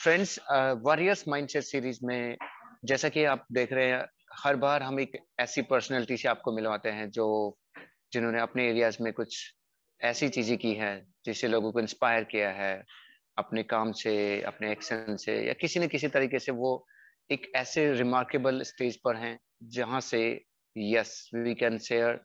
Friends, warriors mindset series में जैसा कि आप देख रहे हैं, हर बार हम एक ऐसी पर्सनैलिटी से आपको मिलवाते हैं जो जिन्होंने अपने एरियाज में कुछ ऐसी चीजें की हैं जिससे लोगों को इंस्पायर किया है अपने काम से, अपने एक्शन से, या किसी न किसी तरीके से वो एक ऐसे रिमार्केबल स्टेज पर हैं जहां से यस वी कैन शेयर,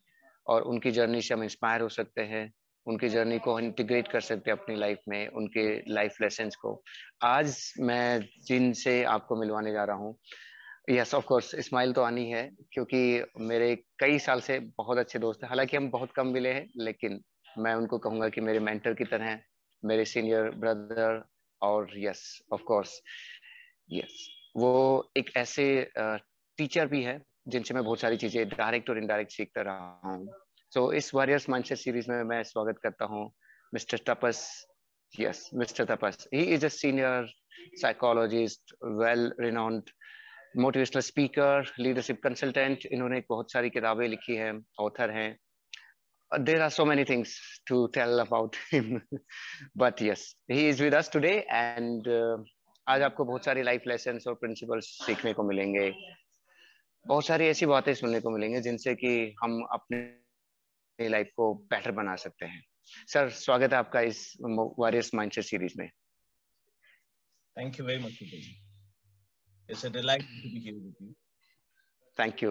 और उनकी जर्नी से हम इंस्पायर हो सकते हैं, उनकी जर्नी को इंटीग्रेट कर सकते हैं अपनी लाइफ में, उनके लाइफ लेसन्स को। आज मैं जिनसे आपको मिलवाने जा रहा हूँ, यस ऑफ कोर्स स्माइल तो आनी है, क्योंकि मेरे कई साल से बहुत अच्छे दोस्त हैं। हालांकि हम बहुत कम मिले हैं, लेकिन मैं उनको कहूंगा कि मेरे मेंटर की तरह हैं, मेरे सीनियर ब्रदर। और यस ऑफ कोर्स, यस वो एक ऐसे टीचर भी है जिनसे मैं बहुत सारी चीजें डायरेक्ट और इनडायरेक्ट सीखता रहा हूँ। सो इस वॉरियर्स माइंडसेट सीरीज में मैं स्वागत करता हूँ mister Tapas. Yes mister Tapas, he is a senior psychologist, well renowned motivational speaker, leadership consultant. इन्होंने बहुत सारी किताबें लिखी हैं, ऑथर हैं। There are so many things to tell about him, but yes, he is with us today and आज आपको बहुत सारी लाइफ लेसन्स और प्रिंसिपल्स सीखने को मिलेंगे, बहुत सारी ऐसी बातें सुनने को मिलेंगे जिनसे कि हम अपने लाइफ को बेटर बना सकते हैं। सर, स्वागत है आपका इस वॉरियर्स माइंडसेट सीरीज में। Thank you very much, Uday. It's a delight to be here with you. Thank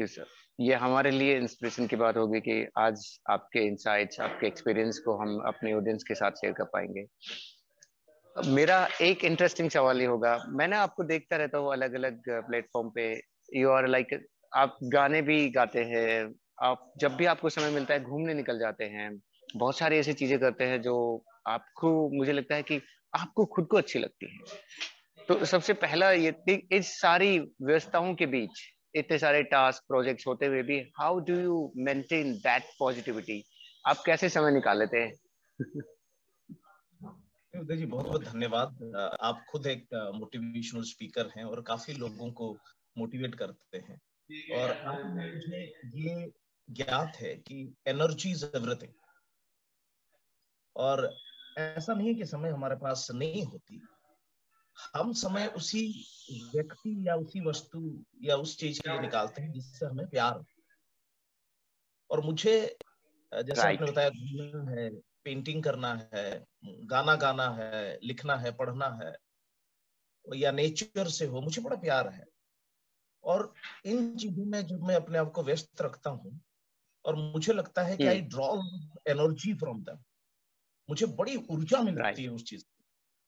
you sir. ये हमारे लिए इंस्पिरेशन की बात होगी कि आज आपके इंसाइट्स, आपके एक्सपीरियंस को हम अपने ऑडियंस के साथ शेयर कर पाएंगे। मेरा एक इंटरेस्टिंग सवाल ये होगा, मैं ना आपको देखता रहता हूँ अलग अलग प्लेटफॉर्म पे। यू आर लाइक, आप गाने भी गाते हैं, आप जब भी आपको समय मिलता है घूमने निकल जाते हैं, बहुत सारी ऐसी चीजें करते हैं जो आपको, मुझे लगता है कि आपको खुद को अच्छी लगती है। तो सबसे पहला ये, इस सारी व्यस्तताओं के बीच, इतने सारे टास्क प्रोजेक्ट्स होते हुए भी, how do you maintain that positivity? आप कैसे समय निकाल लेते हैं? उदय जी, बहुत बहुत धन्यवाद। आप खुद एक मोटिवेशनल स्पीकर हैं और काफी लोगों को मोटिवेट करते हैं, और मुझे ये ज्ञात है कि एनर्जी इज एवरीथिंग। और ऐसा नहीं है कि समय हमारे पास नहीं होती, हम समय उसी व्यक्ति या उसी वस्तु या उस चीज के लिए निकालते हैं जिससे हमें प्यार हो। और मुझे, जैसे आपने बताया, घूमना है, पेंटिंग करना है, गाना गाना है, लिखना है, पढ़ना है, या नेचर से हो, मुझे बड़ा प्यार है। और इन चीजों में जब मैं अपने आप को व्यस्त रखता हूँ, और मुझे लगता है कि I draw energy from them, मुझे बड़ी ऊर्जा मिलती है उस चीज से।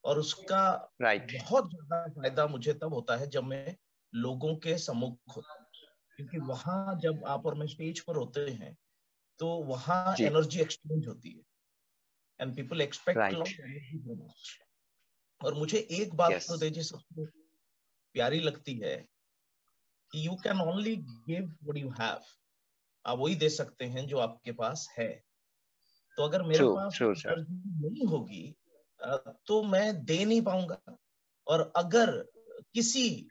और उसका बहुत ज्यादा फायदा मुझे तब होता है जब मैं लोगों के सम्मुख होता हूँ, क्योंकि वहां जब आप और मैं स्टेज पर होते हैं तो वहां एनर्जी एक्सचेंज होती है, and people expect lot energy from us. और मुझे एक बात तो जी सबसे प्यारी लगती है कि you can only give what you have. आप वही दे सकते हैं जो आपके पास है। तो अगर मेरे पास एनर्जी नहीं होगी तो मैं दे नहीं पाऊंगा। और अगर किसी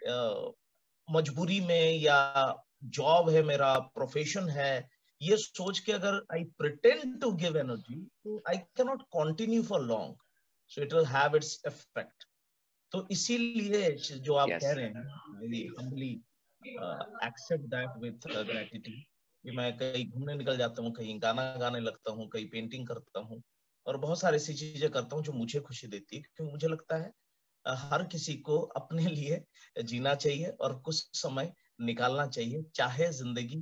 मजबूरी में, या जॉब है, मेरा प्रोफेशन है, ये सोच के अगर I pretend to give energy, तो I can not continue for long, so it will have its effect. तो इसीलिए जो आप कह रहे हैं, I humbly accept that with gratitude, कि मैं कहीं घूमने निकल जाता हूँ, कहीं गाना गाने लगता हूँ, कहीं पेंटिंग करता हूँ, और बहुत सारी ऐसी चीजें करता हूँ जो मुझे खुशी देती है। क्योंकि मुझे लगता है हर किसी को अपने लिए जीना चाहिए और कुछ समय निकालना चाहिए, चाहे जिंदगी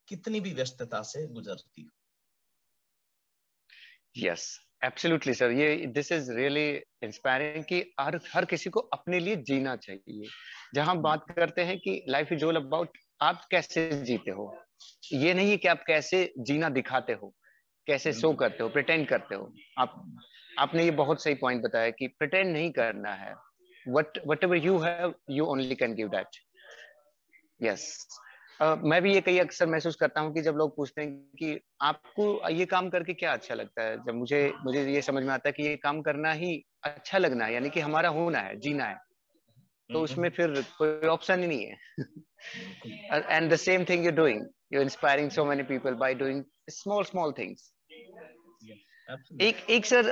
कितनी भी व्यस्तता से गुजरती हो। यस एब्सोल्युटली सर, ये दिस इज रियली इंस्पायरिंग कि हर किसी को अपने लिए जीना चाहिए। जहां हम बात करते हैं कि लाइफ इज ऑल अबाउट आप कैसे जीते हो, ये नहीं है कि आप कैसे जीना दिखाते हो, कैसे शो करते हो, प्रिटेंड करते हो। आपने ये बहुत सही पॉइंट बताया कि प्रिटेंड नहीं करना है। What ever you have, you only can give that. Yes, मैं भी ये कई अक्सर महसूस करता हूँ कि जब लोग पूछते हैं कि आपको ये काम करके क्या अच्छा लगता है, जब मुझे मुझे ये समझ में आता है कि ये काम करना ही अच्छा लगना है, यानी कि हमारा होना है, जीना है, तो उसमें फिर कोई ऑप्शन ही नहीं है। And the same thing you doing, you inspiring so many people by doing small small things. एक सर,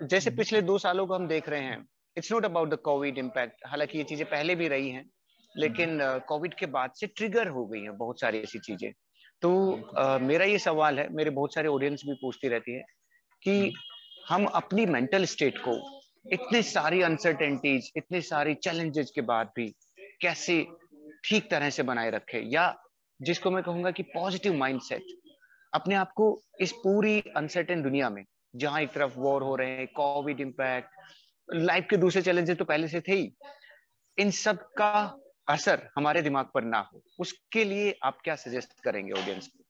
जैसे पिछले 2 सालों को हम देख रहे हैं, it's not about the Covid impact, हालांकि ये चीजें पहले भी रही हैं, लेकिन कोविड के बाद से ट्रिगर हो गई हैं बहुत सारी ऐसी चीजें। तो मेरा ये सवाल है, मेरे बहुत सारे ऑडियंस भी पूछती रहती है कि हम अपनी मेंटल स्टेट को इतनी सारी अनसर्टेनिटीज, इतनी सारी चैलेंजेस के बाद भी कैसे ठीक तरह से बनाए रखे, या जिसको मैं कहूंगा कि पॉजिटिव माइंडसेट, अपने आप को इस पूरी अनसर्टेन दुनिया में, जहां एक तरफ वॉर हो रहे हैं, कोविड इम्पैक्ट, लाइफ के दूसरे चैलेंजेस तो पहले से थे ही, इन सब का असर हमारे दिमाग पर ना हो, उसके लिए आप क्या सजेस्ट करेंगे ऑडियंस को,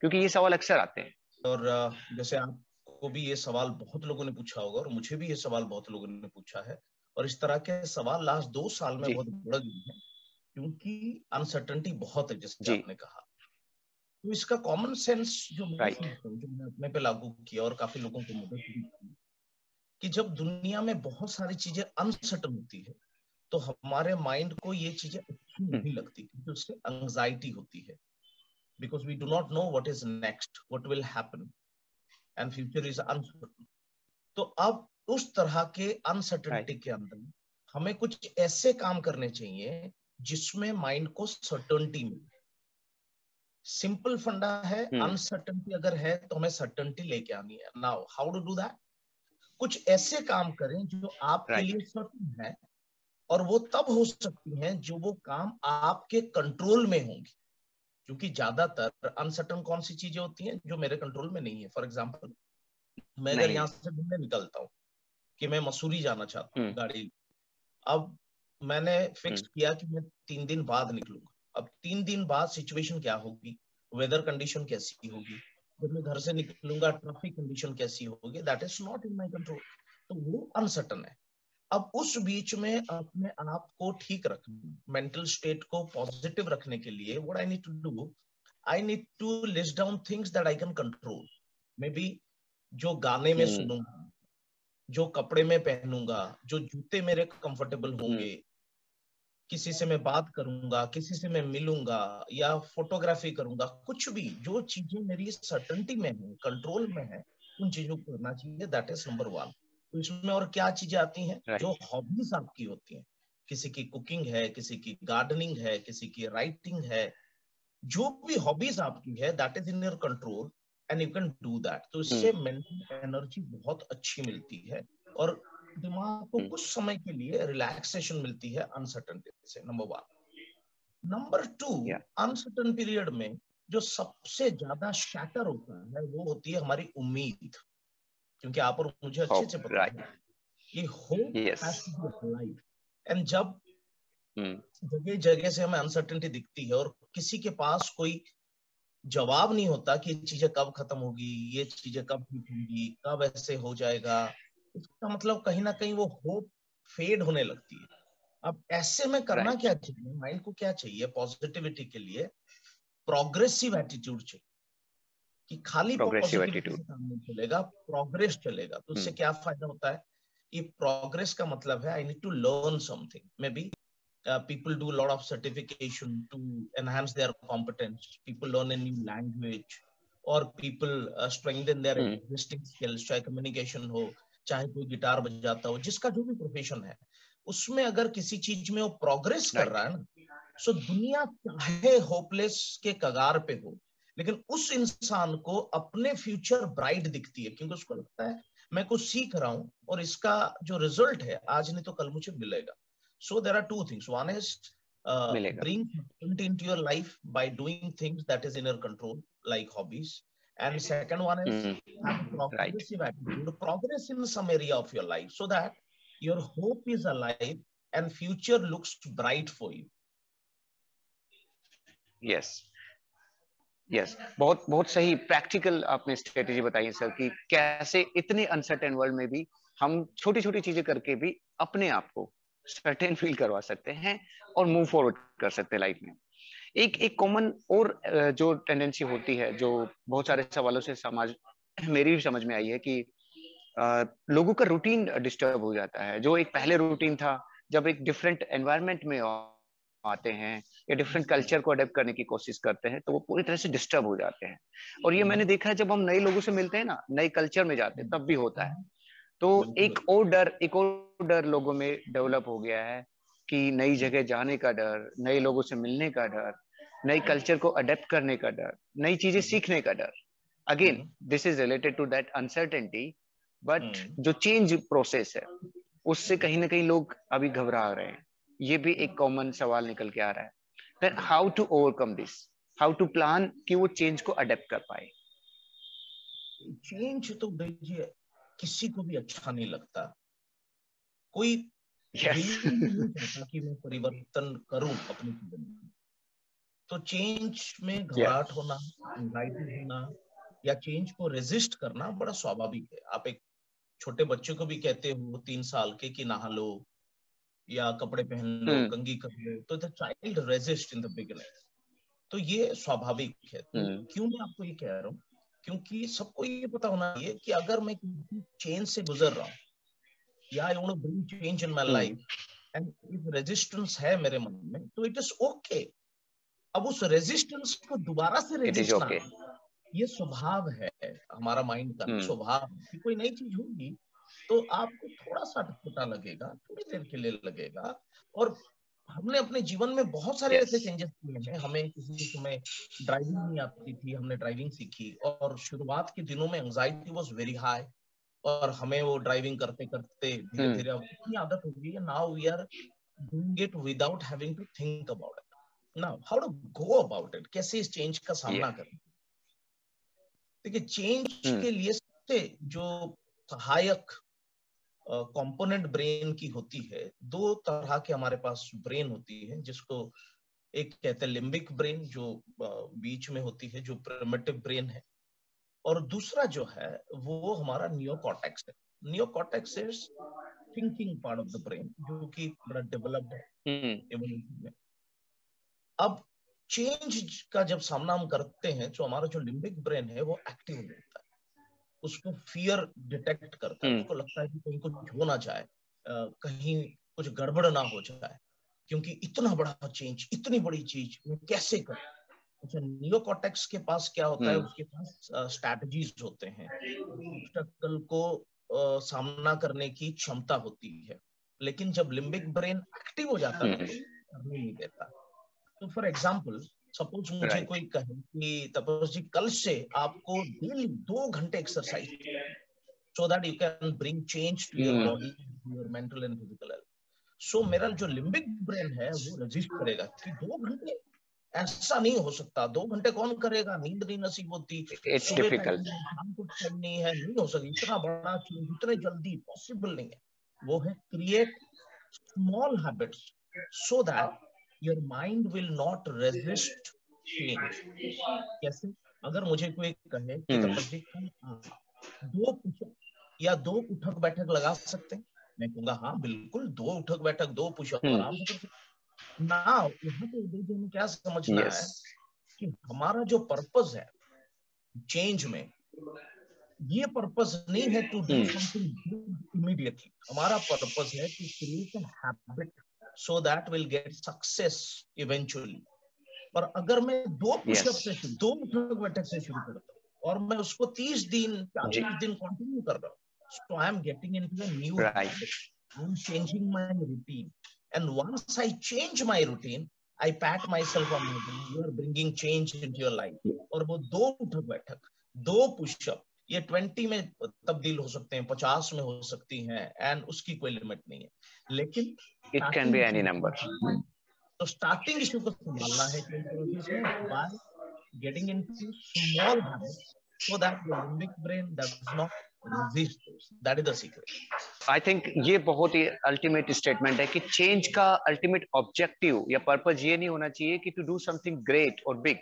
क्योंकि ये सवाल अक्सर आते हैं। और जैसे आपको भी ये सवाल बहुत लोगों ने पूछा होगा, और मुझे भी ये सवाल बहुत लोगों ने पूछा है, और इस तरह के सवाल लास्ट 2 साल में बहुत बढ़ गए हैं, क्योंकि अनसर्टेनिटी बहुत है, जैसे आपने कहा। तो इसका कॉमन सेंस जो मैं समझता हूँ, जो मैंने अपने पे लागू किया और काफी लोगों को मदद भी की, कि जब दुनिया में बहुत सारी चीजें अनसर्टन होती है, तो हमारे माइंड को ये चीजें अच्छी नहीं लगती, क्योंकि उससे एंजाइटी होती है, because we do not know what is next, what will happen, and future is uncertain. तो अब उस तरह के अनसर्टेनिटी के अंदर हमें कुछ ऐसे काम करने चाहिए जिसमें माइंड को सर्टेनिटी मिले। सिंपल फंडा है, अनसर्टेनिटी अगर है तो हमें सर्टेनिटी लेके आनी है। Now how to do that? कुछ ऐसे काम करें जो आपके लिए सर्टेन है, और वो तब हो सकती हैं जो वो काम आपके कंट्रोल में होंगी, क्योंकि ज्यादातर अनसर्टन कौन सी चीजें होती हैं जो मेरे कंट्रोल में नहीं है। फॉर एग्जाम्पल, मैं अगर यहाँ से घूमने निकलता हूँ कि मैं मसूरी जाना चाहता हूँ गाड़ी, अब मैंने फिक्स किया कि मैं 3 दिन बाद निकलूंगा। अब 3 दिन बाद सिचुएशन क्या होगी, वेदर कंडीशन कैसी होगी, जब मैं घर से निकलूंगा ट्रैफिक कंडीशन कैसी होगी, that is not in my control, तो वो अनसर्टन है। अब उस बीच में अपने आप को ठीक रखना, मेंटल स्टेट को पॉजिटिव रखने के लिए what I need to do, I need to list down things that I can control. Maybe जो गाने में सुनूंगा, जो कपड़े में पहनूंगा, जो जूते मेरे कंफर्टेबल होंगे, किसी से मैं बात करूंगा, किसी से मैं मिलूंगा या फोटोग्राफी करूंगा, कुछ भी जो चीजें मेरी सर्टेनिटी में है, कंट्रोल में है, उन चीजों को करना चाहिए। That is number 1। तो इसमें और क्या चीजें आती हैं? जो हॉबीज आपकी होती हैं, किसी की कुकिंग है, किसी की गार्डनिंग है, किसी की राइटिंग है, जो भी हॉबीज आपकी है, that is in your control and you can do that. तो इससे मेंटल एनर्जी बहुत अच्छी मिलती है, और दिमाग को कुछ समय के लिए रिलैक्सेशन मिलती है अनसर्टेनिटी से। नंबर 1। नंबर 2, अनसर्टेन पीरियड में जो सबसे ज्यादा शैटर होता है वो होती है हमारी उम्मीद, क्योंकि आप और मुझे अच्छे से पता है कि hope has to be alive, and जब जगह जगह से हमें अनसर्टेनिटी दिखती है और किसी के पास कोई जवाब नहीं होता कि ये चीजें कब खत्म होगी, ये चीजें कब ठीक होगी, कब ऐसे हो जाएगा, इसका मतलब कहीं ना कहीं वो होप फेड होने लगती है। अब ऐसे में करना क्या चाहिए, माइंड को क्या चाहिए पॉजिटिविटी के लिए? प्रोग्रेसिव एटीट्यूड चाहिए, कि खाली पॉजिटिविटी से काम नहीं चलेगा, प्रोग्रेस चलेगा। तो उससे क्या फायदा होता है? कि प्रोग्रेस का मतलब है I need to learn something. Maybe people do a lot of certification to enhance their competence, people learn a new language, or people strengthen their existing skills, चाहे communication हो, चाहे कोई गिटार बजाता हो, जिसका जो भी प्रोफेशन है, उसमें अगर किसी चीज में वो प्रोग्रेस कर रहा है ना, सो दुनिया चाहे होपलेस के कगार पे हो, लेकिन उस इंसान को अपने फ्यूचर ब्राइट दिखती है, क्योंकि उसको लगता है मैं कुछ सीख रहा हूं और इसका जो रिजल्ट है आज नहीं तो कल मुझे मिलेगा। So there are 2 things. One is bring certainty into your life by doing things that is in your control, like hobbies. And second one is have a progressive attitude, progress in some area of your life, so that your hope is alive and future looks bright for you. Yes. Yes. बहुत बहुत सही practical आपने strategy बताई sir, कि कैसे इतने uncertain world में भी हम छोटी छोटी चीजें करके भी अपने आप को सर्टेन फील करवा सकते हैं और मूव फॉरवर्ड कर सकते हैं लाइफ में। एक कॉमन और जो टेंडेंसी होती है, जो बहुत सारे सवालों से मेरी भी समझ में आई है, कि लोगों का रूटीन डिस्टर्ब हो जाता है। जो एक पहले रूटीन था, जब एक डिफरेंट एनवायरनमेंट में आते हैं या डिफरेंट कल्चर को अडेप्ट करने की कोशिश करते हैं, तो वो पूरी तरह से डिस्टर्ब हो जाते हैं। और ये मैंने देखा है, जब हम नए लोगों से मिलते हैं ना, नए कल्चर में जाते हैं, तब भी होता है। तो बिल्कुल। एक और डर लोगों में डेवलप हो गया है कि नई जगह जाने का डर, नए लोगों से मिलने का डर, नई कल्चर को अडेप्ट करने का डर, नई चीजें हम्म, सीखने का डर। Again hmm, this is related to that uncertainty, but hmm, जो चेंज प्रोसेस है उससे हम्म। कहीं ना कहीं लोग अभी घबरा रहे हैं। ये भी एक कॉमन सवाल निकल के आ रहा है। Then how to overcome this, how to plan कि वो चेंज को अडेप्ट कर पाए। चेंज तो देखिए किसी को भी अच्छा नहीं लगता, कोई यस। willingly नहीं चाहता कि मैं परिवर्तन करूं अपने जीवन में। तो चेंज में घबराहट यस। होना, एंजाइटी होना या चेंज को रेजिस्ट करना बड़ा स्वाभाविक है। आप एक छोटे बच्चे को भी कहते हो 3 साल के कि नहा लो या कपड़े पहन लो, हम्म। कंघी कर लो, तो the child resist in the beginning. तो ये स्वाभाविक है। तो हम्म। क्यों मैं आपको ये कह रहा हूँ, क्योंकि सबको ये पता होना चाहिए कि अगर मैं किसी चेंज से गुजर रहा हूँ या I want to bring change in my hmm. Life and if resistance है मेरे मन में, तो इट इज ओके। अब उस रेजिस्टेंस को दोबारा से इट इज रजिस्टर, ओके। ये स्वभाव है हमारा माइंड का ना, हम्म। स्वभाव कि कोई नई चीज होगी तो आपको थोड़ा सा अटपटा लगेगा, थोड़ी देर के लिए लगेगा। और हमने अपने जीवन में बहुत सारे यस। ऐसे चेंजेस किए हैं। हमें किसी समय ड्राइविंग नहीं आती थी, हमने ड्राइविंग सीखी और शुरुआत के दिनों में एंजाइटी वाज वेरी हाई, और हमें वो ड्राइविंग करते करते धीरे हम्म। धीरे अब इतनी आदत हो गई है, now we are doing it without having to think about it. Now how to go about it, कैसे इस चेंज का ये। सामना करें। देखिए चेंज हम्म। के लिए सबसे जो सहायक कंपोनेंट ब्रेन की होती है, दो तरह के हमारे पास ब्रेन होती है, जिसको एक कहते हैं लिम्बिक ब्रेन जो बीच में होती है, जो प्रिमिटिव ब्रेन है, और दूसरा जो है वो हमारा नियोकॉर्टेक्स है। Neocortex is thinking part of the brain, जो कि बड़ा डेवलप्ड है हम्म। एवोल्यूशन में। अब चेंज का जब सामना हम करते हैं तो हमारा जो लिम्बिक ब्रेन है वो एक्टिव हो जाता है, उसको फियर डिटेक्ट करता है, हम्म। उसको लगता है कि कहीं कुछ हो ना जाए, कहीं कुछ गड़बड़ ना हो जाए, क्योंकि इतना बड़ा चेंज, इतनी बड़ी चीज मैं कैसे करूं। अच्छा, नियोकॉर्टेक्स के पास क्या होता है, हम्म। उसके पास स्ट्रैटेजीज होते हैं, ऑब्स्टेकल को सामना करने की क्षमता होती है। लेकिन जब लिम्बिक ब्रेन एक्टिव हो जाता है ना, हम्म। तो करने नहीं देता। तो फॉर एग्जाम्पल, सपोज मुझे राइट। कोई कहे कि तपस जी कल से आपको डेली 2 घंटे exercise, so that you can bring change to your hmm. body, your mental and physical health. So मेरा जो लिम्बिक ब्रेन है वो रजिस्ट करेगा कि 2 घंटे ऐसा नहीं हो सकता, 2 घंटे कौन करेगा, नींद नहीं नसीब होती, इट्स सुबह टाइम डिफिकल्ट। नहीं है, शाम को टाइम नहीं है, नहीं हो सकता, इतना बड़ा चेंज इतने जल्दी पॉसिबल नहीं है। वो है create small habits so that your mind will not resist change. कैसे? अगर मुझे कोई कहे कि हम्म। तपस जी कल आप 2 पुशअप या 2 उठक बैठक लगा सकते हैं, मैं कहूंगा हाँ बिल्कुल, 2 उठक बैठक 2 पुशअप हम्म। आराम से कर सकते हैं ना। यहाँ पे उदय जी हमें क्या समझना यस। है कि हमारा जो पर्पस है चेंज में, ये पर्पस नहीं है to do hmm. Something immediately. हमारा पर्पस है to create an habit so that will get success eventually. और अगर मैं दो यस। पुशअप से शुरू, 2 उठक बैठक से शुरू करता हूँ और मैं उसको 30 दिन जी। 40 दिन कंटिन्यू कर रहा हूँ, so I am getting into a new right. habit. I am changing my routine. And once I change my routine, I pat myself on my back. You are bringing change into your life. और वो 2 उठक बैठक 2 pushup ये 20 में तब्दील हो सकते हैं, 50 में हो सकती हैं, एंड उसकी कोई लिमिट नहीं है। लेकिन it can starting be issue, any number. तो स्टार्टिंग इशू को संभालना है चेंज प्रोसेस में by getting into small habits so that the limbic brain does not resist those. That is the secret. I think ये बहुत ही ultimate statement है कि change का अल्टीमेट ऑब्जेक्टिव या पर्पज ये नहीं होना चाहिए कि टू डू समथिंग ग्रेट और बिग।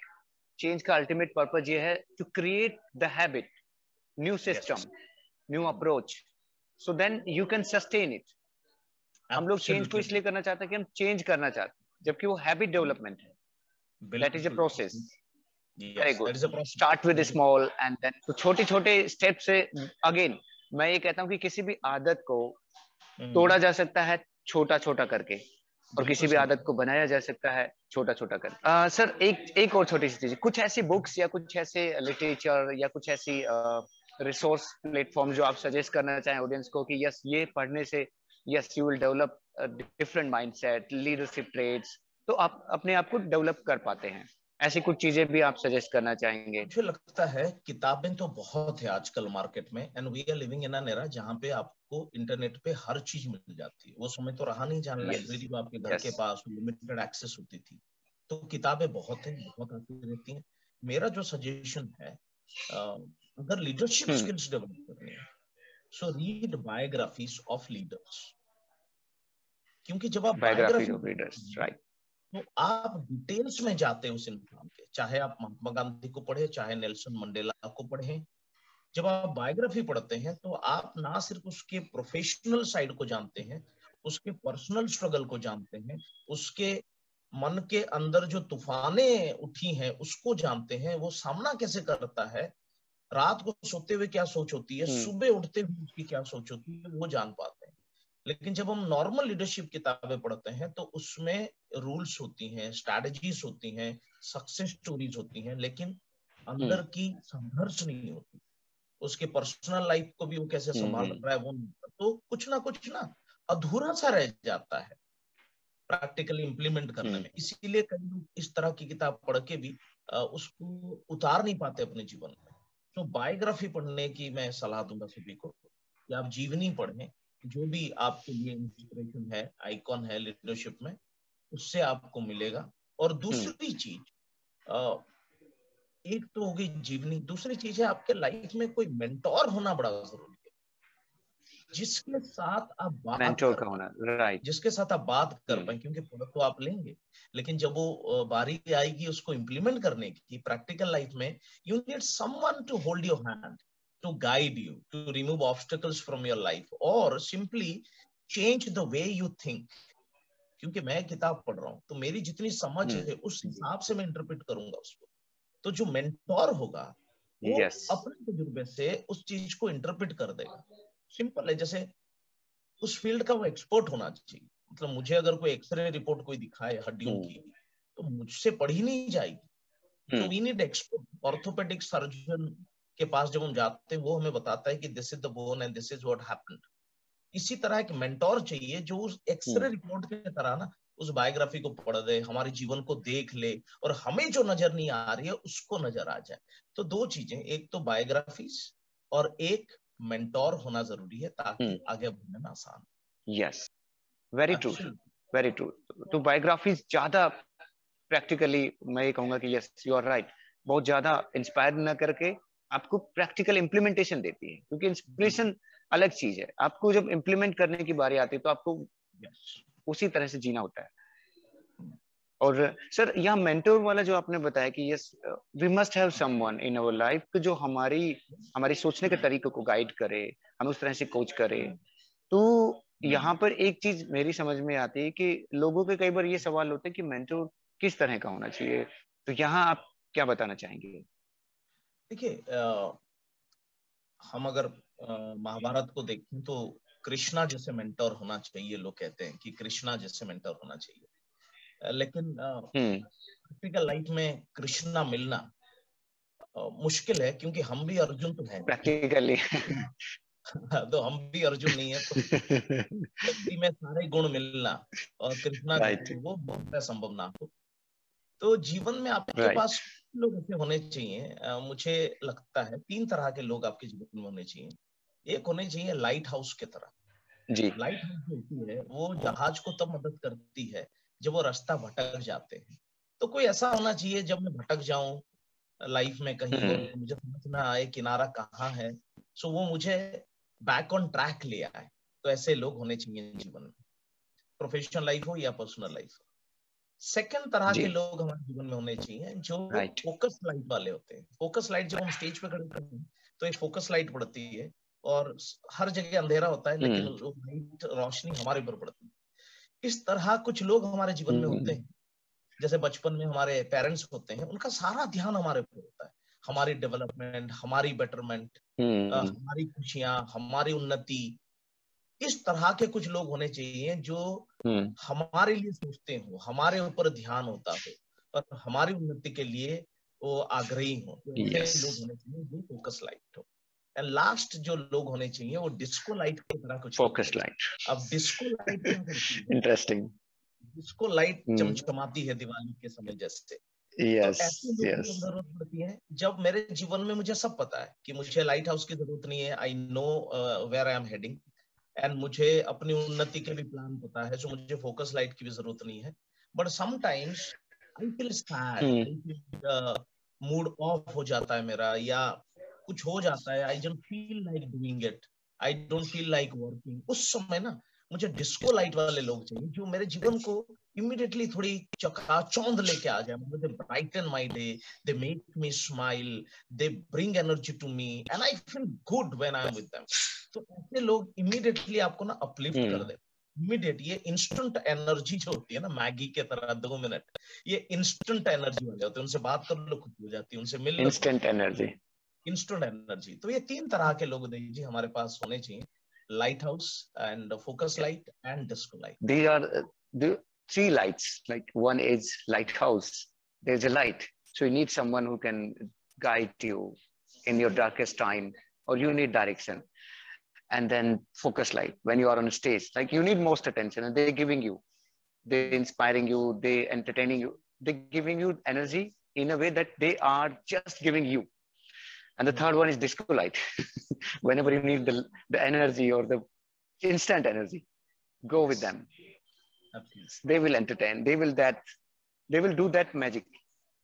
चेंज का अल्टीमेट पर्पज ये है to create the habit, new system, Yes, new approach, so then you can sustain it. हम लोग चेंज को absolutely. इसलिए करना चाहते हैं कि हम चेंज करना चाहते हैं, जबकि वो हैबिट डेवलपमेंट है। दैट इज अ बिल्कुल। Process. Very Yes, good. that is a process. Start with small and then तो छोटे छोटे स्टेप से। अगेन मैं ये कहता हूँ कि किसी भी आदत को तोड़ा जा सकता है छोटा छोटा करके, और किसी बिल्कुल भी सही आदत कहा। को बनाया जा सकता है छोटा छोटा करके। सर एक एक और छोटी सी चीज, कुछ ऐसी बुक्स या कुछ ऐसे लिटरेचर या कुछ ऐसी रिसोर्स प्लेटफॉर्म जो आप सजेस्ट करना चाहें ऑडियंस को कि यस ये पढ़ने से yes you will develop different mindset, leadership traits, तो आप अपने आप को डेवलप कर पाते हैं, ऐसी कुछ चीजें भी आप सजेस्ट करना चाहेंगे? मुझे लगता है किताबें तो बहुत है आजकल मार्केट में, and we are living in an era जहाँ पे आपको इंटरनेट पे हर चीज मिल जाती है। वो समय तो रहा नहीं जहाँ लाइब्रेरी में आपके घर के पास लिमिटेड एक्सेस होती थी। तो किताबें बहुत है, बहुत आती रहती हैं। मेरा जो सजेशन है, अगर लीडरशिप स्किल्स डेवलप करनी है, so read biographies of leaders. क्योंकि जब आप बायोग्राफी ऑफ लीडर्स, राइट, तो आप डिटेल्स में जाते हैं उस इंसान के, चाहे आप महात्मा गांधी को पढ़े, चाहे नेल्सन मंडेला को पढ़े। जब आप बायोग्राफी पढ़ते हैं तो आप ना सिर्फ उसके प्रोफेशनल साइड को जानते हैं, उसके पर्सनल स्ट्रगल को जानते हैं, उसके मन के अंदर जो तूफाने उठी हैं उसको जानते हैं, वो सामना कैसे करता है, रात को सोते हुए क्या सोच होती है, सुबह उठते हुए उसकी क्या सोच होती है, वो जान पाते हैं। लेकिन जब हम नॉर्मल लीडरशिप किताबें पढ़ते हैं तो उसमें रूल्स होती हैं, स्ट्रैटेजीज होती हैं, सक्सेस स्टोरीज होती हैं, लेकिन अंदर की संघर्ष नहीं होती। उसके पर्सनल लाइफ को भी वो कैसे संभाल रहा है वो नहीं। तो कुछ ना अधूरा सा रह जाता है प्रैक्टिकली इंप्लीमेंट करने में। इसीलिए कई लोग इस तरह की किताब पढ़ के भी उसको उतार नहीं पाते अपने जीवन में। तो बायोग्राफी पढ़ने की मैं सलाह दूंगा सभी को कि आप जीवनी पढ़ें, जो भी आपके लिए इंस्पिरेशन है, आइकॉन है लीडरशिप में, उससे आपको मिलेगा। और दूसरी चीज, एक तो होगी जीवनी, दूसरी चीज है आपके लाइफ में कोई मेंटोर होना बड़ा जरूरी है, जिसके साथ आप बात कर होना, राइट, जिसके साथ आप बात कर पाए। क्योंकि पढ़ तो आप लेंगे, लेकिन जब वो बारी आएगी उसको इम्प्लीमेंट करने की प्रैक्टिकल लाइफ में, you need someone to hold your hand, to guide you, to remove obstacles from your life, और simply change the way you think. क्योंकि मैं किताब पढ़ रहा हूँ तो मेरी जितनी समझ है उस हिसाब से मैं इंटरप्रेट करूंगा उसको। तो जो मेंटोर होगा वो अपने तजुर्बे से उस चीज को इंटरप्रेट कर देगा। सिंपल है, जैसे उस फील्ड का वो एक्सपर्ट होना चाहिए। मतलब मुझे अगर कोई एक्सरे रिपोर्ट कोई दिखाए हड्डियों की, तो मुझसे पढ़ी नहीं जाएगी। तो we need expert. Orthopaedic surgeon के पास जब हम जाते हैं वो हमें बताता है कि this is the bone and this is what happened. इसी तरह एक मेंटोर चाहिए जो उस एक्सरे रिपोर्ट की तरह ना उस बायोग्राफी को पढ़ दे, हमारे जीवन को देख ले, और हमें जो नजर नहीं आ रही है उसको नजर आ जाए। तो दो चीजें, एक तो बायोग्राफीज और एक मेंटोर होना जरूरी है ताकि आगे बढ़ने में आसान। Yes, very true, very true. तो बायोग्राफीज ज्यादा प्रैक्टिकली, मैं ये कहूंगा कि यस यू आर राइट, बहुत ज्यादा इंस्पायर ना करके आपको प्रैक्टिकल इंप्लीमेंटेशन देती है, क्योंकि इंस्पिरेशन अलग चीज है, आपको जब इंप्लीमेंट करने की बारी आती है तो आपको उसी तरह से जीना होता है। और सर यहाँ मेंटोर वाला जो आपने बताया कि yes we must have someone in our life जो हमारी सोचने के तरीके को गाइड करे, हम उस तरह से कोच करे। तो यहाँ पर एक चीज मेरी समझ में आती है कि लोगों के कई बार ये सवाल होते हैं कि मेंटोर किस तरह का होना चाहिए, तो यहाँ आप क्या बताना चाहेंगे? देखिए, हम अगर महाभारत को देखें तो कृष्णा जैसे मेंटोर होना चाहिए। लोग कहते हैं कि कृष्णा जैसे मेंटोर होना चाहिए, लेकिन प्रैक्टिकल लाइफ में कृष्णा मिलना मुश्किल है, क्योंकि हम भी अर्जुन तो हैं प्रैक्टिकली। तो हम भी अर्जुन नहीं है, तो व्यक्ति में सारे गुण मिलना और कृष्णा वो बहुत संभव ना हो। तो जीवन में आपके पास लोग ऐसे होने चाहिए, मुझे लगता है 3 तरह के लोग आपके जीवन में होने चाहिए। एक होने चाहिए लाइट हाउस की तरह जी। लाइट हाउस जो होती है वो जहाज को तब मदद करती है जब वो रास्ता भटक जाते हैं। तो कोई ऐसा होना चाहिए जब मैं भटक जाऊं लाइफ में कहीं और मुझे समझ ना आए किनारा कहाँ है, सो वो मुझे बैक ऑन ट्रैक ले आए। तो ऐसे लोग होने चाहिए जीवन में, प्रोफेशनल लाइफ हो या पर्सनल लाइफ हो। सेकंड तरह के लोग हमारे जीवन में होने चाहिए जो फोकस लाइट वाले होते हैं। फोकस लाइट जब हम स्टेज पे खड़े होते हैं तो एक फोकस लाइट पड़ती है और हर जगह अंधेरा होता है, लेकिन वो लाइट रोशनी हमारे ऊपर पड़ती है। इस तरह कुछ लोग हमारे जीवन में होते हैं। जैसे बचपन में हमारे पेरेंट्स होते हैं, उनका सारा ध्यान हमारे ऊपर होता है, हमारी डेवलपमेंट, हमारी बेटरमेंट, हमारी खुशियां, हमारी उन्नति। इस तरह के कुछ लोग होने चाहिए जो हमारे लिए सोचते हो, हमारे ऊपर ध्यान होता हो और हमारी उन्नति के लिए वो आग्रही हो। तो ऐसे लोग होने चाहिए जो फोकस लाइट हो। एंड लास्ट जो लोग होने चाहिए वो डिस्को लाइट की तरह कुछ फोकस लाइट। अब डिस्को लाइट क्या करती है? इंटरेस्टिंग। डिस्को लाइट चमचमाती है दिवाली के समय जैसे। तो यस ऐसे लोगों यस। को जरूरत पड़ती है जब मेरे जीवन में मुझे सब पता है कि मुझे लाइट हाउस की जरूरत नहीं है, I know where I am heading, and मुझे अपनी उन्नति के भी प्लान पता है, सो मुझे फोकस लाइट की भी जरूरत नहीं है। But sometimes I feel sad, I feel mood off हो जाता है मेरा, या कुछ हो जाता है, I don't feel like doing it, I don't feel like working. उस समय ना मुझे डिस्को लाइट वाले लोग चाहिए जो मेरे जीवन को इमीडिएटली थोड़ी चकाचौंध लेके आ जाए, मतलब they brighten my day, they make me smile, they bring energy to me and I feel good when I am with them. तो ऐसे लोग इमीडिएटली आपको ना अपलिफ्ट कर दे, इमीडिएट। ये इंस्टेंट एनर्जी जो होती है ना, मैगी के तरह 2 मिनट, ये इंस्टेंट एनर्जी वाले होते हैं। उनसे बात कर लो खुशी हो जाती है, उनसे मिल लो इंस्टेंट एनर्जी। Instant energy. तो ये 3 तरह के लोग जी हमारे पास होने चाहिए, light house and focus light and disco light. These are the three lights. Like one is lighthouse. There's a light, so you need someone who can guide you in your darkest time, or you need direction. And then focus light when you are on stage, like you need most attention, and they're giving you, they're inspiring you, they entertaining you, they're giving you energy in a way that they are just giving you. And the third one is disco light. Whenever you need the energy or the instant energy, go with them. They will entertain, they will do that magic.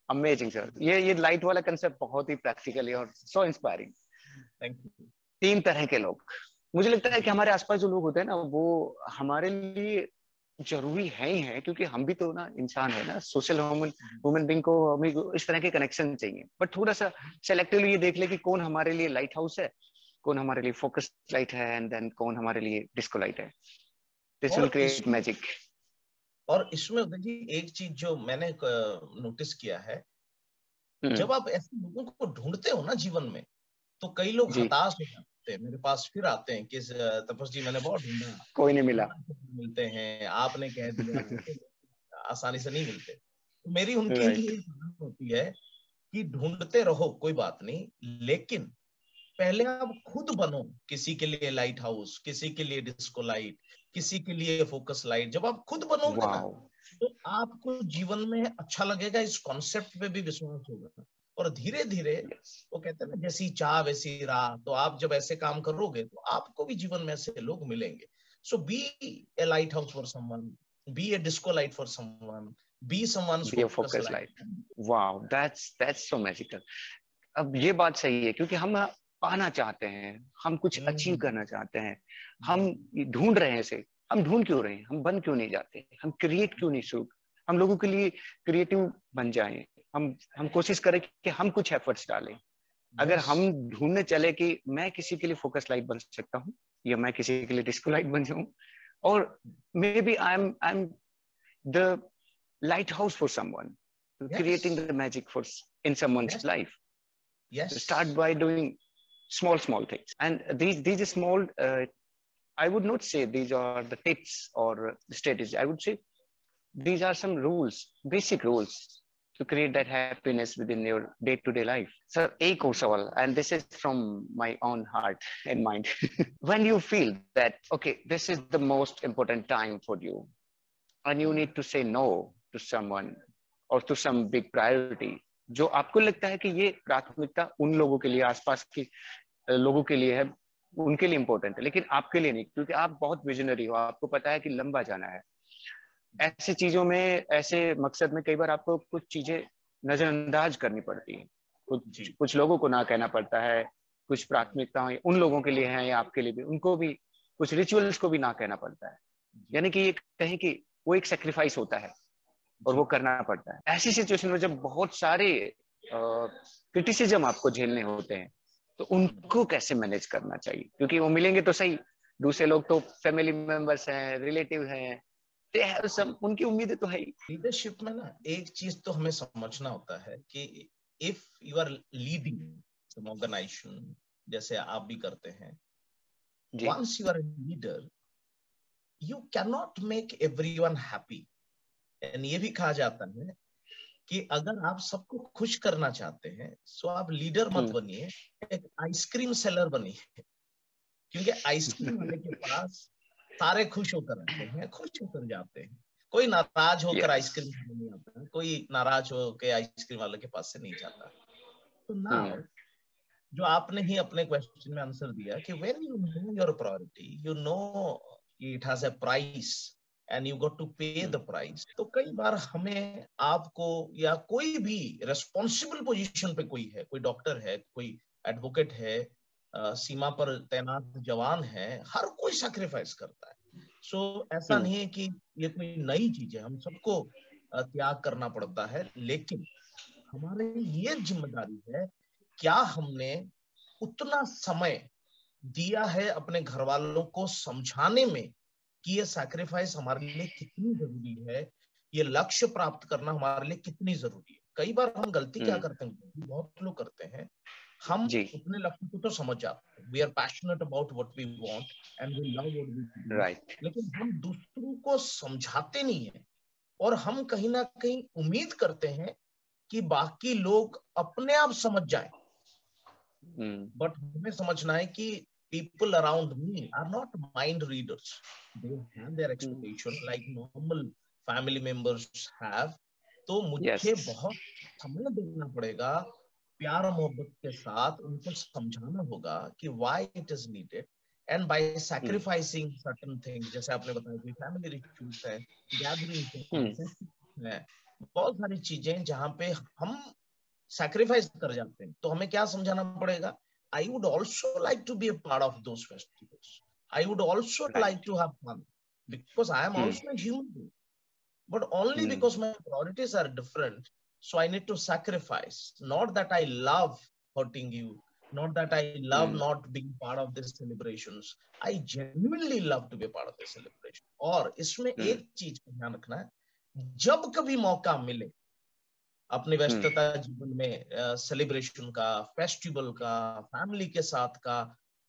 Amazing sir, ये light वाला concept बहुत ही practical है और so inspiring. Thank you. 3 तरह के लोग, मुझे लगता है कि हमारे आसपास जो लोग होते हैं ना, वो हमारे लिए जरूरी है ही है, क्योंकि हम भी तो ना इंसान है ना, सोशल ह्यूमन बीइंग को हमें इस तरह के कनेक्शन चाहिए। बट थोड़ा सा सेलेक्टिवली ये देख ले कि कौन हमारे लिए लाइट हाउस है, कौन हमारे लिए फोकस लाइट है, एंड देन कौन हमारे लिए डिस्को लाइट है। This will create magic. और इसमें देखिए एक चीज जो मैंने नोटिस किया है, जब आप ऐसे लोगों को ढूंढते हो ना जीवन में, तो कई लोग हताश हो जाते हैं, मेरे पास फिर आते हैं कि तपस जी मैंने बहुत ढूंढा, कोई नहीं मिला, मिलते हैं, आपने कह दिया आसानी से नहीं मिलते। तो मेरी उनके लिए होती है कि ढूंढते रहो, कोई बात नहीं, लेकिन पहले आप खुद बनो किसी के लिए लाइट हाउस, किसी के लिए डिस्को लाइट, किसी के लिए फोकस लाइट। जब आप खुद बनोगे ना, तो आपको जीवन में अच्छा लगेगा, इस कॉन्सेप्ट पे भी विश्वास होगा, और धीरे धीरे वो कहते हैं ना जैसी चाह वैसी राह, तो आप जब ऐसे काम करोगे तो आपको भी जीवन में ऐसे लोग मिलेंगे। So be a light house for someone, be a disco light for someone, be someone's focus light. Wow, that's so magical. अब ये बात सही है, क्योंकि हम पाना चाहते हैं, हम कुछ अचीव करना चाहते हैं, हम ढूंढ रहे हैं इसे। हम ढूंढ क्यों रहे हैं, हम बन क्यों नहीं जाते, हम क्रिएट क्यों नहीं शुरू, हम लोगों के लिए क्रिएटिव बन जाएं, हम कोशिश करें कि हम कुछ एफर्ट्स डालें। अगर हम ढूंढने चले कि मैं किसी के लिए फोकस लाइट बन सकता हूँ, या मैं किसी के लिए डिस्को लाइट बन जाऊं, और maybe I am the light house for someone, creating the magic for in someone's life. Yes. Start by doing small things, and these small I would not say these are the tips or strategies. I would say these are some rules, basic rules to create that happiness within your day-to-day life. So एक और सवाल, and this is from my own heart and mind. When you feel that okay, this is the most important time for you, and you need to say no to someone or to some big priority, जो आपको लगता है कि ये प्राथमिकता उन लोगों के लिए, आसपास के लोगों के लिए है, उनके लिए इंपॉर्टेंट है, लेकिन आपके लिए नहीं, क्योंकि आप बहुत विजनरी हो, आपको पता है कि लंबा जाना है। ऐसी चीजों में, ऐसे मकसद में कई बार आपको कुछ चीजें नजरअंदाज करनी पड़ती है, कुछ लोगों को ना कहना पड़ता है, कुछ प्राथमिकताएं उन लोगों के लिए हैं या आपके लिए भी, उनको भी कुछ रिचुअल्स को भी ना कहना पड़ता है। यानी कि ये कहें कि वो एक सेक्रीफाइस होता है और वो करना पड़ता है। ऐसी सिचुएशन में जब बहुत सारे क्रिटिसिज्म आपको झेलने होते हैं, तो उनको कैसे मैनेज करना चाहिए, क्योंकि वो मिलेंगे तो सही, दूसरे लोग तो फैमिली मेंबर्स हैं, रिलेटिव हैं, उनकी उम्मीदें तो है ही। लीडरशिप में ना एक चीज तो हमें समझना होता है कि if you are leading organisation, जैसे आप भी करते हैं, once you are a leader, you cannot make everyone happy. And ये भी कहा जाता है कि अगर आप सबको खुश करना चाहते हैं तो आप लीडर मत बनिए, एक आइसक्रीम सेलर बनिए। क्योंकि आइसक्रीम वाले के पास सारे खुश होकर आते हैं, खुश होकर जाते हैं। कोई नाराज होकर आइसक्रीम खाने नहीं आता है, कोई नाराज होकर आइसक्रीम वाले के पास से नहीं जाता। तो नाउ जो आपने ही अपने क्वेश्चन में आंसर दिया कि when you know your priority, you know it has a price and you got to pay the price. तो कई बार हमें, आपको, या कोई भी रेस्पॉन्सिबल पोजीशन पे कोई है, कोई डॉक्टर है, कोई एडवोकेट है, सीमा पर तैनात जवान है, हर कोई सैक्रिफाइस करता है। सो ऐसा नहीं है कि ये कोई नई चीज है, हम सबको त्याग करना पड़ता है। लेकिन हमारे ये जिम्मेदारी है, क्या हमने उतना समय दिया है अपने घर वालों को समझाने में कि ये सैक्रिफाइस हमारे लिए कितनी जरूरी है, ये लक्ष्य प्राप्त करना हमारे लिए कितनी जरूरी है। कई बार हम गलती क्या करते हैं, बहुत लोग करते हैं, हम अपने लक्ष्य को तो समझ जाते हैं, we are passionate about what we want and we love what we do, लेकिन हम दूसरों को समझाते नहीं है। और हम कहीं ना कहीं उम्मीद करते हैं कि बाकी लोग अपने आप समझ जाए। बट हमें समझना है कि people around me are not mind readers. They have their expectation like normal family members have. तो मुझे बहुत समय देना पड़ेगा, प्यार मोहब्बत के साथ उनको समझाना होगा कि why it is needed, and by sacrificing certain things, जैसे आपने बताया कि फैमिली रिचुअल्स है, गैदरिंग्स है, बहुत सारी चीजें जहाँ पे हम सैक्रिफाइस कर जाते हैं। तो हमें क्या समझाना पड़ेगा? I would also like to be a part of those festivals. I would also like to have fun because I am also a human being. But only because my priorities are different, so I need to sacrifice. Not that I love hurting you, not that I love not being part of these celebrations. I genuinely love to be a part of this celebration. और इसमें एक चीज का ध्यान रखना है, जब कभी मौका मिले अपने व्यस्तता जीवन में सेलिब्रेशन का, फेस्टिवल का, फैमिली के साथ का,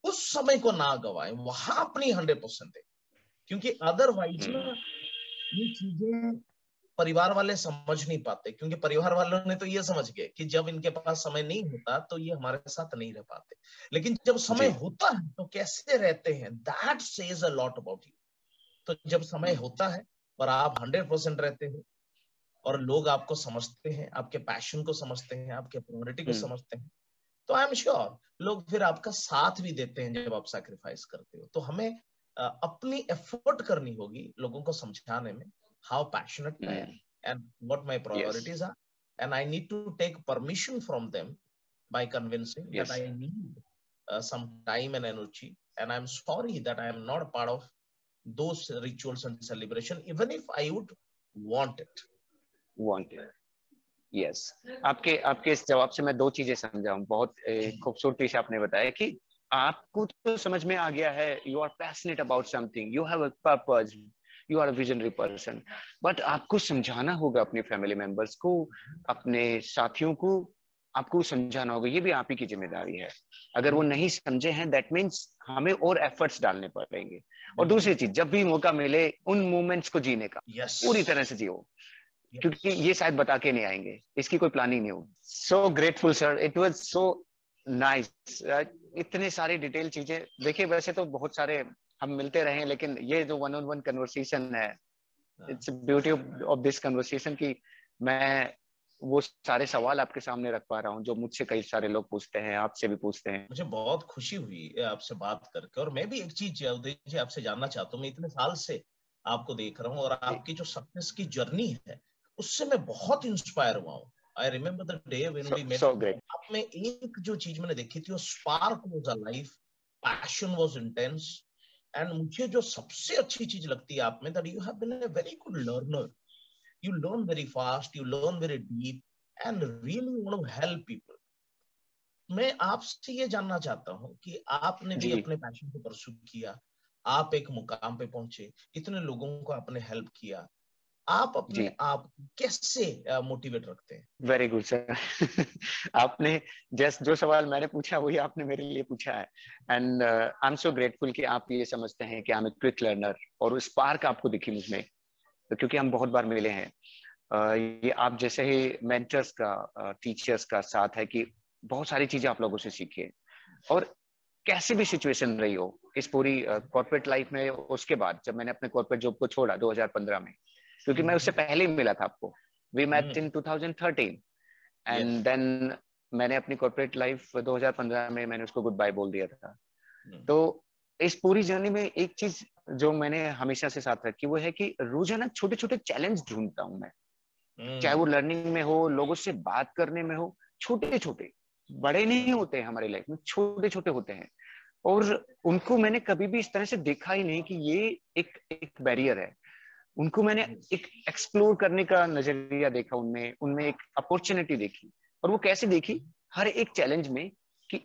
उस समय को ना गवाएं, वहां अपनी 100% है। क्योंकि अदरवाइज ना ये चीजें परिवार वाले समझ नहीं पाते, क्योंकि परिवार वालों ने तो ये समझ गए कि जब इनके पास समय नहीं होता तो ये हमारे साथ नहीं रह पाते। लेकिन जब समय होता है तो कैसे रहते हैं, that says a lot about you. तो जब समय होता है और आप 100% रहते हो और लोग आपको समझते हैं, आपके पैशन को समझते हैं, आपके प्रायोरिटी को समझते हैं, तो आई एम श्योर लोग फिर आपका साथ भी देते हैं जब आप सैक्रिफाइस करते हो। तो हमें अपनी एफर्ट करनी होगी लोगों को समझाने में, how passionate I am and what my priorities are, and I need to take permission from them by convincing that I need some time and energy, and I'm sorry that I am not a part of those rituals and celebration, even if I would want it. Yes. आपके इस जवाब से मैं दो चीजें समझा हूँ। बहुत खूबसूरती से आपने बताया कि आपको तो समझ में आ गया है, you are passionate about something, you have a purpose, you are a visionary person, but आपको समझाना होगा अपने फैमिली मेंबर्स को, अपने साथियों को, आपको समझाना होगा। ये भी आप ही की जिम्मेदारी है। अगर वो नहीं समझे हैं, दैट मीन्स हमें और एफर्ट्स डालने पड़ेंगे। और दूसरी चीज, जब भी मौका मिले उन मोमेंट्स को जीने का, पूरी तरह से जियो, क्योंकि ये शायद बता के नहीं आएंगे, इसकी कोई प्लानिंग नहीं होगी। So grateful sir, it was so nice. इतने सारे डिटेल चीजें, देखिए वैसे तो बहुत सारे हम मिलते रहे, लेकिन ये जो वन ऑन वन कन्वर्सेशन है, its beauty of this conversation कि मैं वो सारे सवाल आपके सामने रख पा रहा हूँ जो मुझसे कई सारे लोग पूछते हैं, आपसे भी पूछते हैं। मुझे बहुत खुशी हुई आपसे बात करके। और मैं भी एक चीज उदय जी आपसे जानना चाहता हूँ, मैं इतने साल से आपको देख रहा हूँ और आपकी जो सक्सेस की जर्नी है उससे मैं बहुत इंस्पायर हुआ हूँ। I remember the day when we met. आप में एक जो चीज मैंने देखी थी, वो spark was alive, passion was intense, and मुझे जो सबसे अच्छी चीज लगती है आप में, that you have been a very good learner. You learn very fast, you learn very deep, and really want to help people. मैं आपसे ये जानना चाहता हूँ कि आपने भी अपने पैशन को परस्यू किया, आप एक मुकाम पे पहुंचे, इतने लोगों को आपने हेल्प किया, आप अपने आप कैसे मोटिवेट रखते हैं? Very good sir. आपने जो सवाल मैंने पूछा वही आपने मेरे लिए पूछा है, and I am so grateful कि आप ये समझते हैं कि I am a quick learner, और स्पार्क आपको दिखी मुझमें, तो क्योंकि हम बहुत बार मिले हैं। ये आप जैसे ही मेंटर्स का, टीचर्स का साथ है कि बहुत सारी चीजें आप लोगों से सीखिए, और कैसी भी सिचुएशन रही हो इस पूरी कॉर्पोरेट लाइफ में, उसके बाद जब मैंने अपने कॉर्पोरेट जॉब को छोड़ा 2015 में, क्योंकि मैं उससे पहले ही मिला था आपको, we met in 2013 and then मैंने अपनी कॉर्पोरेट लाइफ 2015 में मैंने उसको गुड बाय बोल दिया था। तो इस पूरी जर्नी में एक चीज जो मैंने हमेशा से साथ रखी वो है कि रोजाना छोटे छोटे चैलेंज ढूंढता हूं मैं, चाहे वो लर्निंग में हो, लोगों से बात करने में हो, छोटे छोटे, बड़े नहीं होते हैं हमारी लाइफ में, छोटे छोटे होते हैं, और उनको मैंने कभी भी इस तरह से देखा ही नहीं कि ये एक बैरियर है। उनको मैंने एक एक्सप्लोर करने का नजरिया देखा, उनमें उनमें एक अपॉर्चुनिटी देखी। और वो कैसे देखी? हर एक चैलेंज में कि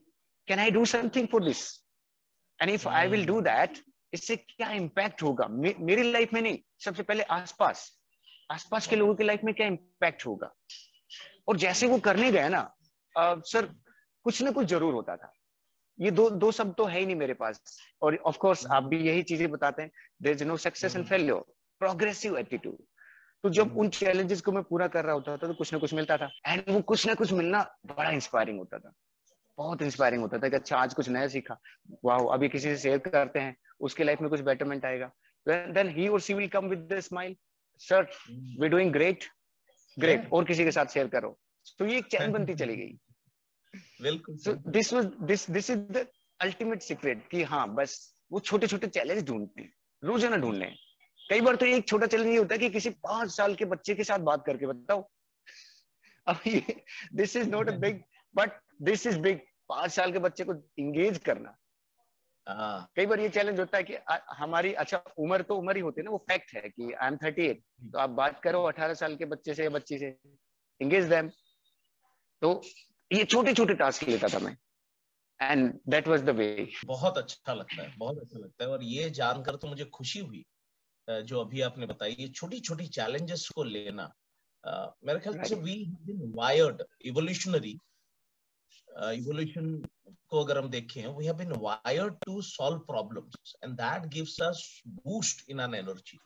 can I do something for this, and if I will do that, इससे क्या इम्पैक्ट होगा मेरी लाइफ में, नहीं, सबसे पहले आसपास आसपास के लोगों की लाइफ में क्या इम्पैक्ट होगा। और जैसे वो करने गए ना, सर कुछ ना कुछ जरूर होता था। ये दो शब्द तो है ही नहीं मेरे पास। और ऑफ कोर्स आप भी यही चीजें बताते हैं, there is no success and failure, progressive attitude. तो जब उन चैलेंजेस को मैं पूरा कर रहा होता था तो कुछ ना कुछ मिलता था, एंड वो कुछ ना कुछ मिलना बड़ा इंस्पायरिंग होता था, बहुत इंस्पायरिंग होता था कि अच्छा आज कुछ नया सीखा, वाह, अभी किसी से शेयर करते हैं, उसके लाइफ में कुछ बेटरमेंट आएगा, देन ही और she will come with the smile, sir we doing great, great, और किसी के साथ शेयर करो। तो ये एक चैन बनती चली गई। बिल्कुल। So this is the ultimate secret कि हाँ, बस वो छोटे छोटे चैलेंज ढूंढते हैं, रोजाना ढूंढ लें। कई बार तो एक छोटा चैलेंज ये होता है कि किसी 5 साल के बच्चे के साथ बात करके बताओ। अब ये this is not a big, but this is big. 5 साल के बच्चे को इंगेज करना, कई बार ये चैलेंज होता है कि हमारी, अच्छा उम्र तो उम्र ही होती है ना, वो फैक्ट है कि आई एम 38, तो आप बात करो 18 साल के बच्चे से या बच्ची से, इंगेज देम। तो ये छोटे छोटे टास्क लेता था मैं, and that was the way. बहुत अच्छा लगता है, बहुत अच्छा लगता है। और ये जानकर तो मुझे खुशी हुई जो अभी आपने बताई, ये छोटी छोटी चैलेंजेस को लेना। मेरे ख्याल से we have been wired evolutionary, evolution को अगर हम देखें, we have been wired to solve problems and that gives us boost in an energy.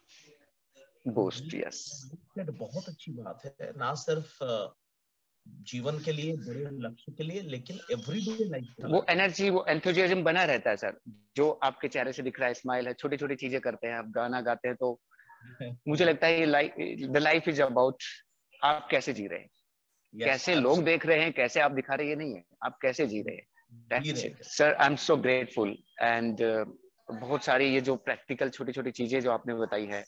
Boost, yes, बहुत अच्छी बात है, ना सिर्फ जीवन के लिए, बड़े लक्ष्य के लिए, लेकिन एवरीडे लाइफ का वो एनर्जी, वो एंथुसियाज्म बना रहता है सर, जो आपके चेहरे से दिख रहा है, स्माइल है, छोटी छोटी चीजें करते हैं आप, गाना गाते हैं, तो मुझे लगता है ये द लाइफ इज अबाउट आप कैसे जी रहे हैं, कैसे लोग देख रहे हैं, कैसे आप दिखा रहे हैं, ये नहीं है, आप कैसे जी रहे हैं। Sir I am so grateful, and बहुत सारी ये जो प्रैक्टिकल छोटी छोटी चीजें जो आपने बताई है,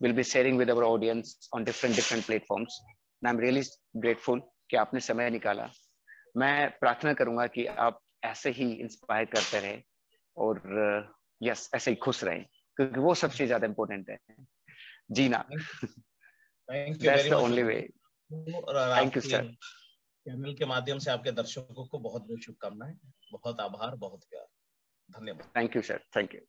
will be sharing with our audience on different platforms. I am really grateful कि आपने समय निकाला। मैं प्रार्थना करूंगा कि आप ऐसे ही इंस्पायर करते रहे, और यस ऐसे ही खुश रहें, क्योंकि वो सबसे ज्यादा इम्पोर्टेंट है, जीना। Thank you very much. Only way. Thank you sir. Channel के माध्यम से आपके दर्शकों को बहुत बहुत शुभकामनाएं, बहुत आभार, बहुत प्यार, धन्यवाद। Thank you sir, thank you.